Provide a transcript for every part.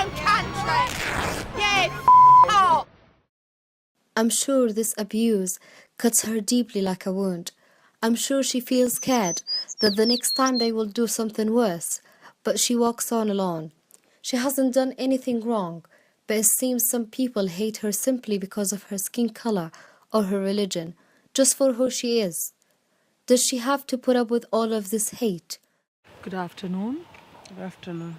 fucking country! Yeah, off! I'm sure this abuse cuts her deeply like a wound. I'm sure she feels scared that the next time they will do something worse, but she walks on alone. She hasn't done anything wrong, but it seems some people hate her simply because of her skin color or her religion, just for who she is. Does she have to put up with all of this hate? Good afternoon. Good afternoon.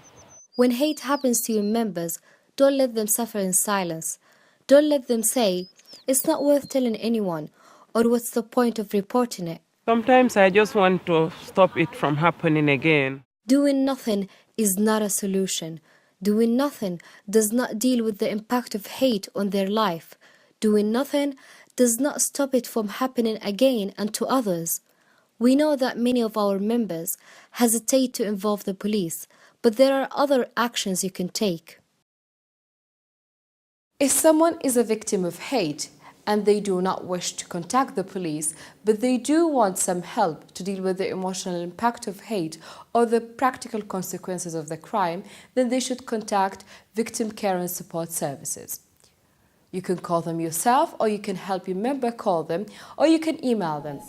When hate happens to your members, don't let them suffer in silence. Don't let them say, it's not worth telling anyone, or what's the point of reporting it? Sometimes I just want to stop it from happening again. Doing nothing is not a solution. Doing nothing does not deal with the impact of hate on their life. Doing nothing does not stop it from happening again and to others. We know that many of our members hesitate to involve the police, but there are other actions you can take. If someone is a victim of hate and they do not wish to contact the police, but they do want some help to deal with the emotional impact of hate or the practical consequences of the crime, then they should contact Victim Care and Support Services. You can call them yourself, or you can help your member call them, or you can email them.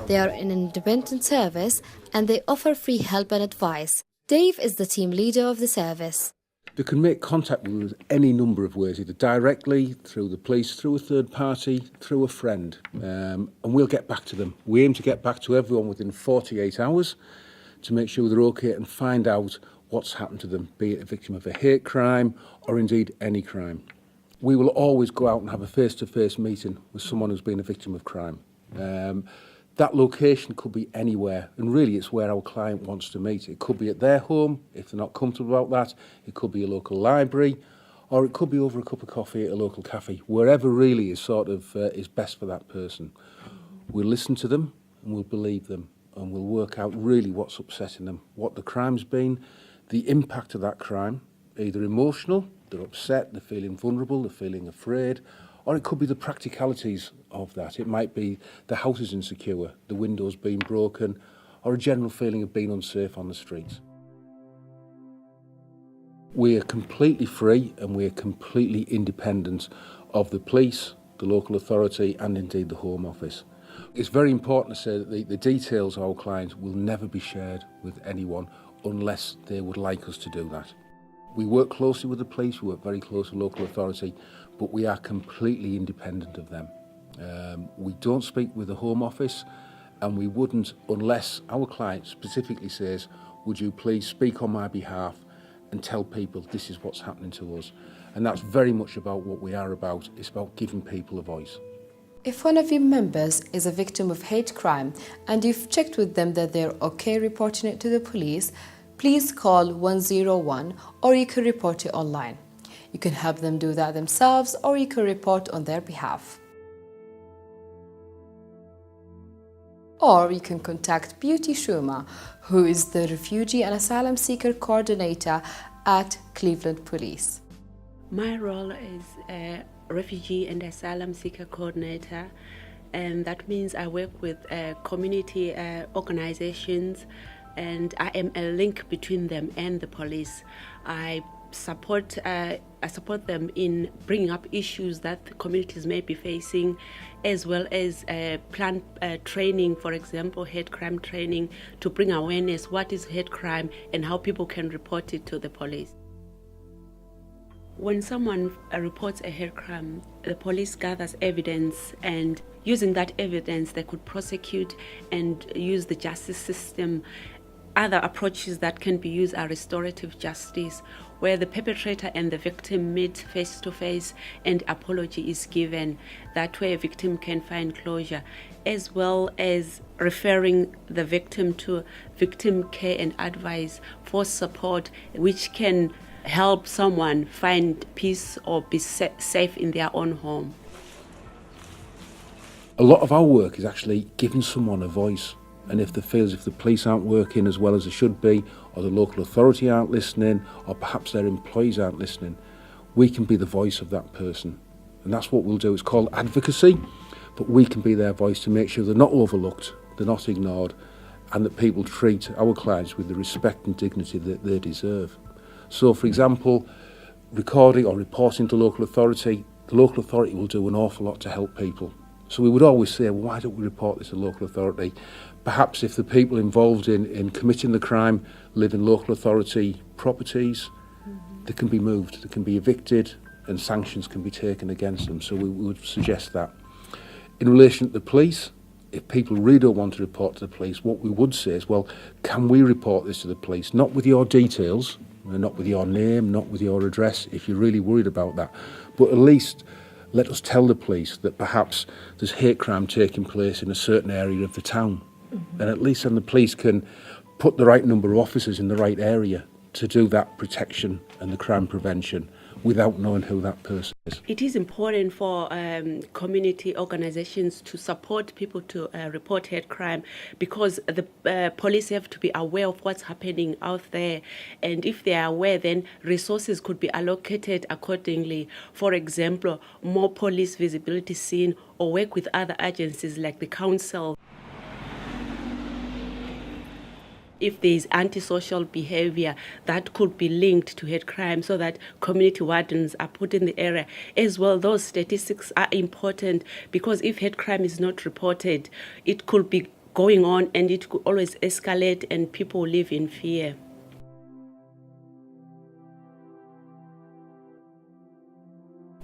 They are an independent service and they offer free help and advice. Dave is the team leader of the service. They can make contact with us any number of ways, either directly, through the police, through a third party, through a friend, and we'll get back to them. We aim to get back to everyone within 48 hours to make sure they're okay and find out what's happened to them, be it a victim of a hate crime or indeed any crime. We will always go out and have a face-to-face meeting with someone who's been a victim of crime. That location could be anywhere, and really it's where our client wants to meet. It could be at their home, if they're not comfortable about that. It could be a local library, or it could be over a cup of coffee at a local cafe. Wherever really is is best for that person. We'll listen to them, and we'll believe them, and we'll work out really what's upsetting them, what the crime's been, the impact of that crime, either emotional, they're upset, they're feeling vulnerable, they're feeling afraid, or it could be the practicalities of that. It might be the house is insecure, the windows being broken, or a general feeling of being unsafe on the streets. We are completely free and we are completely independent of the police, the local authority, and indeed the Home Office. It's very important to say that the details of our clients will never be shared with anyone unless they would like us to do that. We work closely with the police, we work very closely with local authority, but we are completely independent of them. We don't speak with the Home Office, and we wouldn't unless our client specifically says, would you please speak on my behalf and tell people this is what's happening to us. And that's very much about what we are about. It's about giving people a voice. If one of your members is a victim of hate crime and you've checked with them that they're okay reporting it to the police, please call 101 or you can report it online. You can help them do that themselves or you can report on their behalf. Or you can contact Beauty Shuma, who is the Refugee and Asylum Seeker Coordinator at Cleveland Police. My role is a Refugee and Asylum Seeker Coordinator, and that means I work with community organizations, and I am a link between them and the police. I support them in bringing up issues that the communities may be facing, as well as plan training, for example, hate crime training, to bring awareness what is hate crime and how people can report it to the police. When someone reports a hate crime, the police gathers evidence, and using that evidence they could prosecute and use the justice system. Other approaches that can be used are restorative justice, where the perpetrator and the victim meet face to face and apology is given. That way a victim can find closure, as well as referring the victim to victim care and advice for support, which can help someone find peace or be safe in their own home. A lot of our work is actually giving someone a voice. And if they feel as if the police aren't working as well as they should be, or the local authority aren't listening, or perhaps their employees aren't listening, we can be the voice of that person. And that's what we'll do. It's called advocacy, but we can be their voice to make sure they're not overlooked, they're not ignored, and that people treat our clients with the respect and dignity that they deserve. So, for example, recording or reporting to local authority, the local authority will do an awful lot to help people. So we would always say, well, why don't we report this to local authority? Perhaps if the people involved in committing the crime live in local authority properties, they can be moved, they can be evicted, and sanctions can be taken against them. So we would suggest that. In relation to the police, if people really don't want to report to the police, what we would say is, well, can we report this to the police? Not with your details, not with your name, not with your address, if you're really worried about that. But at least let us tell the police that perhaps there's hate crime taking place in a certain area of the town. And at least then the police can put the right number of officers in the right area to do that protection and the crime prevention without knowing who that person is. It is important for community organisations to support people to report hate crime, because the police have to be aware of what's happening out there, and if they are aware, then resources could be allocated accordingly. For example, more police visibility seen, or work with other agencies like the council. If there is antisocial behaviour that could be linked to hate crime, so that community wardens are put in the area as well. Those statistics are important, because if hate crime is not reported, it could be going on and it could always escalate and people live in fear.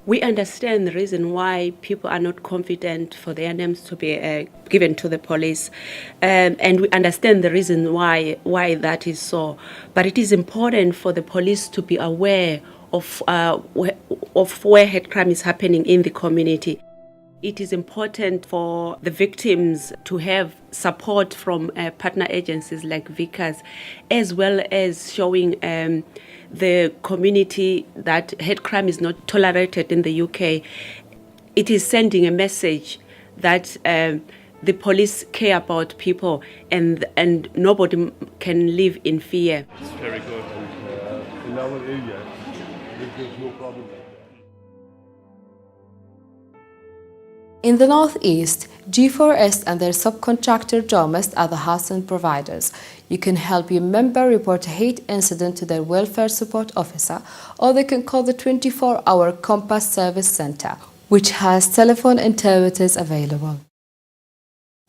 We understand the reason why people are not confident for their names to be given to the police, and we understand the reason why that is so. But it is important for the police to be aware of where hate crime is happening in the community. It is important for the victims to have support from partner agencies like VICAS, as well as showing the community that hate crime is not tolerated in the UK. It is sending a message that the police care about people, and nobody can live in fear. It's very good, and in our area, there's no problem. In the northeast, G4S and their subcontractor Domest are the housing providers. You can help your member report a hate incident to their welfare support officer, or they can call the 24-hour Compass Service Centre, which has telephone interpreters available.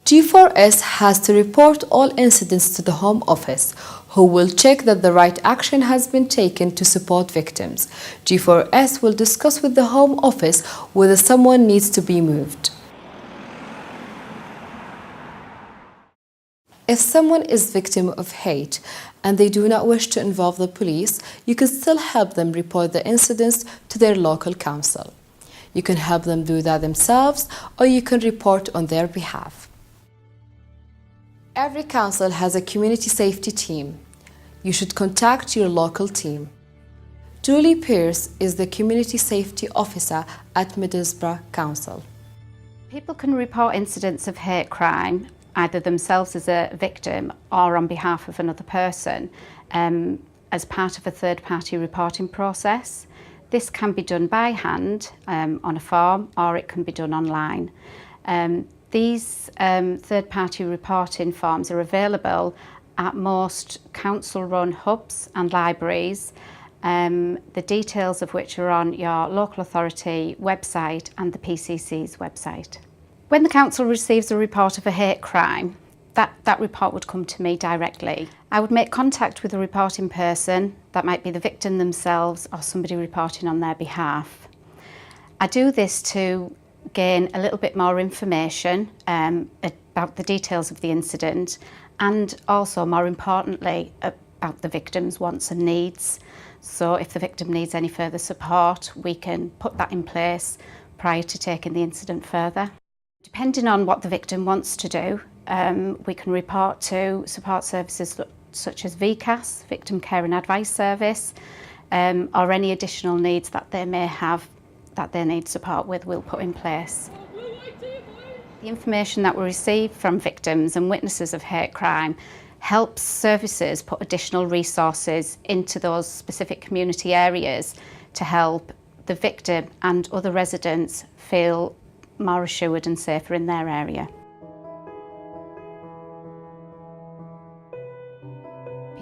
G4S has to report all incidents to the Home Office, who will check that the right action has been taken to support victims. G4S will discuss with the Home Office whether someone needs to be moved. If someone is victim of hate and they do not wish to involve the police, you can still help them report the incidents to their local council. You can help them do that themselves, or you can report on their behalf. Every council has a community safety team. You should contact your local team. Julie Pierce is the Community Safety Officer at Middlesbrough Council. People can report incidents of hate crime, either themselves as a victim or on behalf of another person, as part of a third-party reporting process. This can be done by hand on a form, or it can be done online. These third-party reporting forms are available at most council-run hubs and libraries, the details of which are on your local authority website and the PCC's website. When the council receives a report of a hate crime, that report would come to me directly. I would make contact with the reporting person, that might be the victim themselves or somebody reporting on their behalf. I do this to gain a little bit more information about the details of the incident, and also, more importantly, about the victim's wants and needs. So if the victim needs any further support, we can put that in place prior to taking the incident further. Depending on what the victim wants to do, we can report to support services such as VCAS, Victim Care and Advice Service, or any additional needs that they may have that they need support with, we'll put in place. The information that we receive from victims and witnesses of hate crime helps services put additional resources into those specific community areas to help the victim and other residents feel more assured and safer in their area.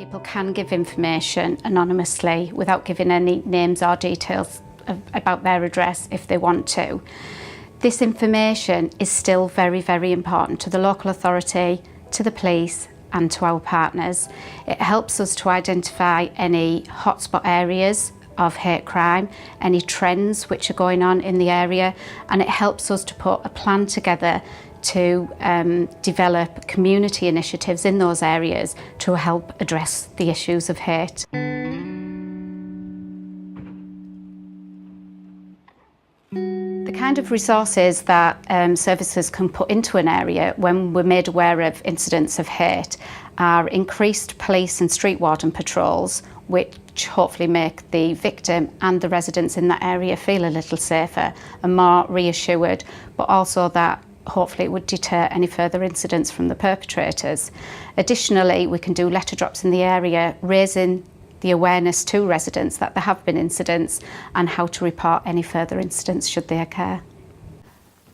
People can give information anonymously without giving any names or details about their address if they want to. This information is still very, very important to the local authority, to the police and to our partners. It helps us to identify any hotspot areas of hate crime, any trends which are going on in the area, and it helps us to put a plan together to develop community initiatives in those areas to help address the issues of hate. The kind of resources that services can put into an area when we're made aware of incidents of hate are increased police and street warden patrols, which hopefully make the victim and the residents in that area feel a little safer and more reassured, but also that hopefully it would deter any further incidents from the perpetrators. Additionally, we can do letter drops in the area, raising the awareness to residents that there have been incidents and how to report any further incidents should they occur.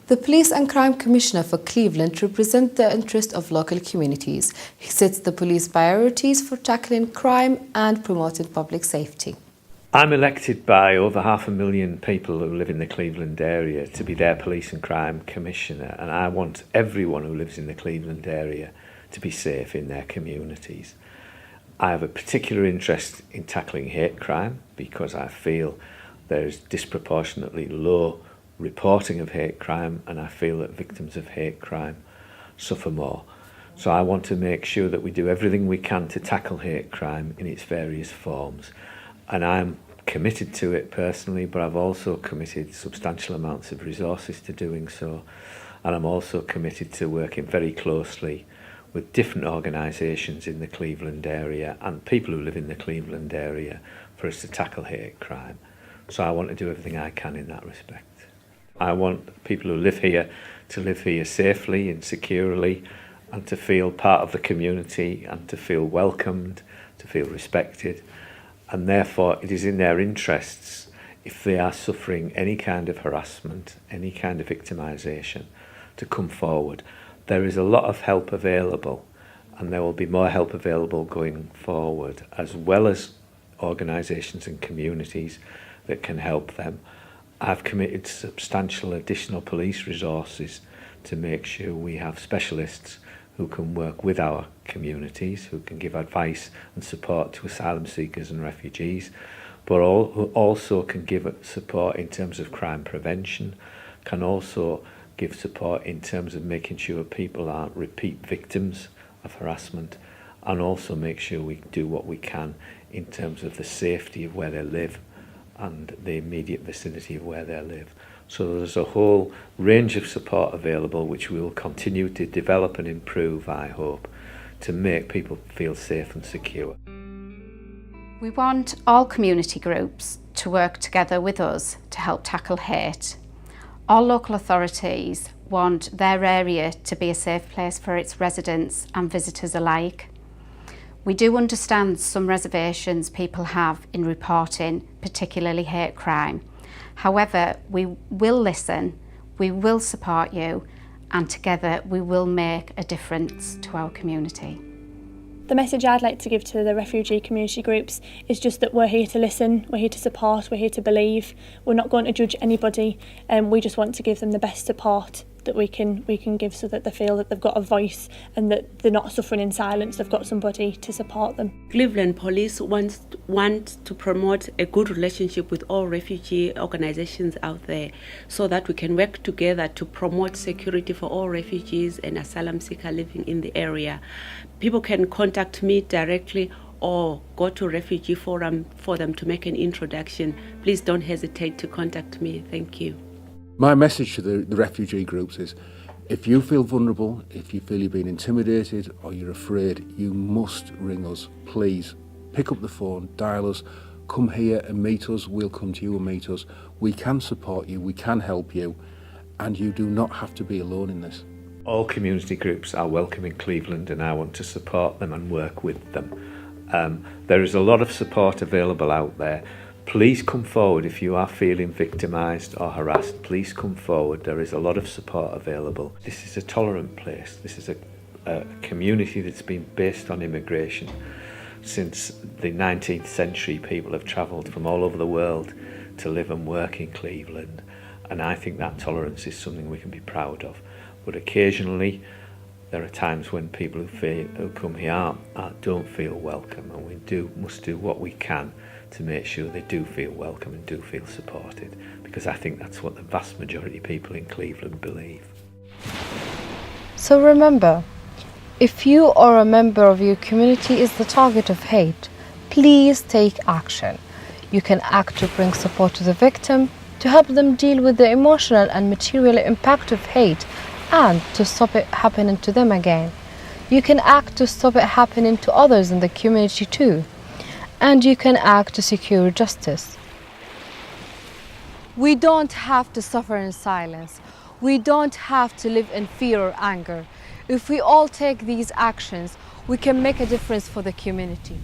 The Police and Crime Commissioner for Cleveland represents the interest of local communities. He sets the police priorities for tackling crime and promoting public safety. I'm elected by over 500,000 people who live in the Cleveland area to be their Police and Crime Commissioner, and I want everyone who lives in the Cleveland area to be safe in their communities. I have a particular interest in tackling hate crime because I feel there is disproportionately low reporting of hate crime, and I feel that victims of hate crime suffer more. So I want to make sure that we do everything we can to tackle hate crime in its various forms. And I'm committed to it personally, but I've also committed substantial amounts of resources to doing so. And I'm also committed to working very closely with different organisations in the Cleveland area and people who live in the Cleveland area for us to tackle hate crime. So I want to do everything I can in that respect. I want people who live here to live here safely and securely and to feel part of the community and to feel welcomed, to feel respected. And therefore it is in their interests, if they are suffering any kind of harassment, any kind of victimisation, to come forward. There is a lot of help available, and there will be more help available going forward, as well as organisations and communities that can help them. I've committed substantial additional police resources to make sure we have specialists who can work with our communities, who can give advice and support to asylum seekers and refugees, but who also can give support in terms of crime prevention, can also give support in terms of making sure people aren't repeat victims of harassment, and also make sure we do what we can in terms of the safety of where they live and the immediate vicinity of where they live. So there's a whole range of support available which we will continue to develop and improve, I hope, to make people feel safe and secure. We want all community groups to work together with us to help tackle hate. All local authorities want their area to be a safe place for its residents and visitors alike. We do understand some reservations people have in reporting, particularly hate crime. However, we will listen, we will support you, and together we will make a difference to our community. The message I'd like to give to the refugee community groups is just that we're here to listen, we're here to support, we're here to believe. We're not going to judge anybody, and we just want to give them the best support that we can give so that they feel that they've got a voice and that they're not suffering in silence, they've got somebody to support them. Cleveland Police want to promote a good relationship with all refugee organisations out there so that we can work together to promote security for all refugees and asylum seekers living in the area. People can contact me directly or go to Refugee Forum for them to make an introduction. Please don't hesitate to contact me. Thank you. My message to the refugee groups is, if you feel vulnerable, if you feel you're being intimidated or you're afraid, you must ring us. Please pick up the phone, dial us, come here and meet us. We'll come to you and meet us. We can support you, we can help you, and you do not have to be alone in this. All community groups are welcome in Cleveland, and I want to support them and work with them. There is a lot of support available out there. Please come forward if you are feeling victimised or harassed. Please come forward. There is a lot of support available. This is a tolerant place. This is a community that's been based on immigration. Since the 19th century, people have travelled from all over the world to live and work in Cleveland, and I think that tolerance is something we can be proud of. But occasionally there are times when people who come here don't feel welcome, and we must do what we can to make sure they do feel welcome and do feel supported, because I think that's what the vast majority of people in Cleveland believe. So remember, if you or a member of your community is the target of hate, please take action. You can act to bring support to the victim, to help them deal with the emotional and material impact of hate, and to stop it happening to them again. You can act to stop it happening to others in the community too. And you can act to secure justice. We don't have to suffer in silence. We don't have to live in fear or anger. If we all take these actions, we can make a difference for the community.